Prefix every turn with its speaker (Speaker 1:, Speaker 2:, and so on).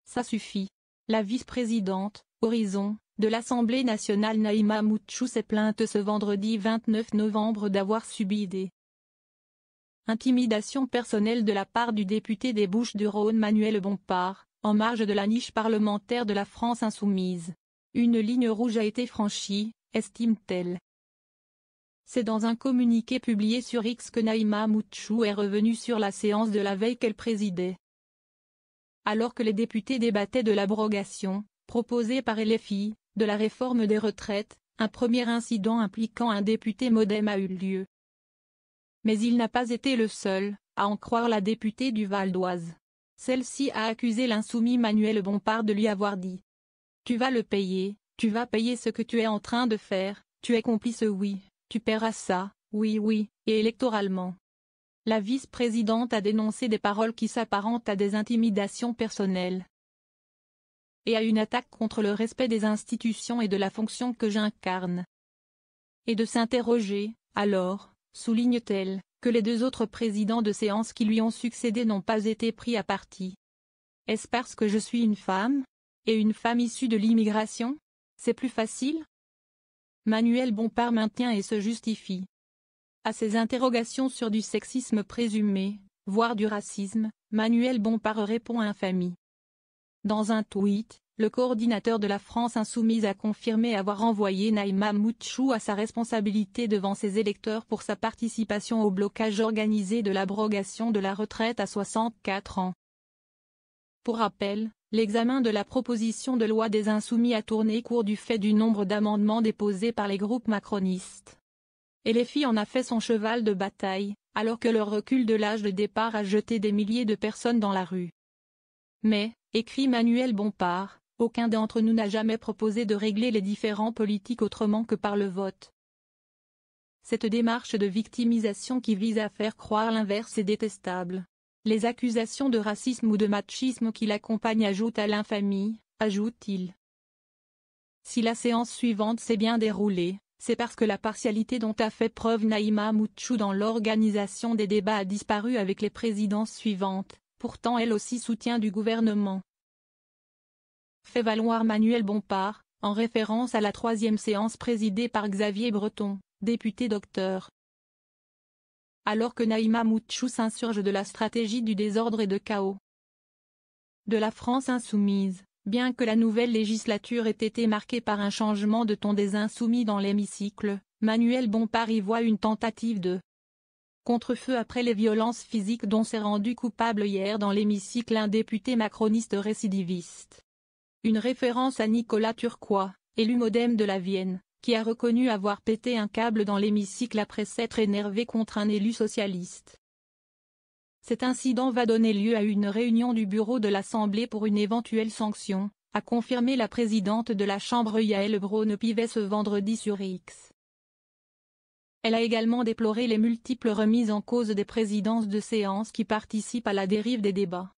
Speaker 1: Ça suffit. La vice-présidente, Horizon, de l'Assemblée nationale Naïma Moutchou s'est plainte ce vendredi 29 novembre d'avoir subi des intimidations personnelles de la part du député des Bouches-du-Rhône Manuel Bompard, en marge de la niche parlementaire de la France insoumise. Une ligne rouge a été franchie, estime-t-elle. C'est dans un communiqué publié sur X que Naïma Moutchou est revenue sur la séance de la veille qu'elle présidait. Alors que les députés débattaient de l'abrogation, proposée par LFI, de la réforme des retraites, un premier incident impliquant un député MoDem a eu lieu. Mais il n'a pas été le seul, à en croire la députée du Val d'Oise. Celle-ci a accusé l'insoumis Manuel Bompard de lui avoir dit « Tu vas le payer, tu vas payer ce que tu es en train de faire, tu es complice oui, tu paieras ça, oui, et électoralement. » La vice-présidente a dénoncé des paroles qui s'apparentent à des intimidations personnelles et à une attaque contre le respect des institutions et de la fonction que j'incarne. Et de s'interroger, alors, souligne-t-elle, que les deux autres présidents de séance qui lui ont succédé n'ont pas été pris à partie. Est-ce parce que je suis une femme, et une femme issue de l'immigration? C'est plus facile? Manuel Bompard maintient et se justifie. À ces interrogations sur du sexisme présumé, voire du racisme, Manuel Bompard répond infamie. Dans un tweet, le coordinateur de la France insoumise a confirmé avoir envoyé Naïma Moutchou à sa responsabilité devant ses électeurs pour sa participation au blocage organisé de l'abrogation de la retraite à 64 ans. Pour rappel, l'examen de la proposition de loi des Insoumis a tourné court du fait du nombre d'amendements déposés par les groupes macronistes. Et LFI en a fait son cheval de bataille, alors que le recul de l'âge de départ a jeté des milliers de personnes dans la rue. Mais, écrit Manuel Bompard, aucun d'entre nous n'a jamais proposé de régler les différends politiques autrement que par le vote. Cette démarche de victimisation qui vise à faire croire l'inverse est détestable. Les accusations de racisme ou de machisme qui l'accompagnent ajoutent à l'infamie, ajoute-t-il. Si la séance suivante s'est bien déroulée, c'est parce que la partialité dont a fait preuve Naïma Moutchou dans l'organisation des débats a disparu avec les présidences suivantes, pourtant elle aussi soutien du gouvernement. Fait valoir Manuel Bompard, en référence à la troisième séance présidée par Xavier Breton, député Dr. Alors que Naïma Moutchou s'insurge de la stratégie du désordre et de chaos de la France insoumise, bien que la nouvelle législature ait été marquée par un changement de ton des insoumis dans l'hémicycle, Manuel Bompard y voit une tentative de contre-feu après les violences physiques dont s'est rendu coupable hier dans l'hémicycle un député macroniste récidiviste. Une référence à Nicolas Turquois, élu MoDem de la Vienne, qui a reconnu avoir pété un câble dans l'hémicycle après s'être énervé contre un élu socialiste. Cet incident va donner lieu à une réunion du bureau de l'Assemblée pour une éventuelle sanction, a confirmé la présidente de la Chambre Yaël Braun-Pivet ce vendredi sur X. Elle a également déploré les multiples remises en cause des présidences de séance qui participent à la dérive des débats.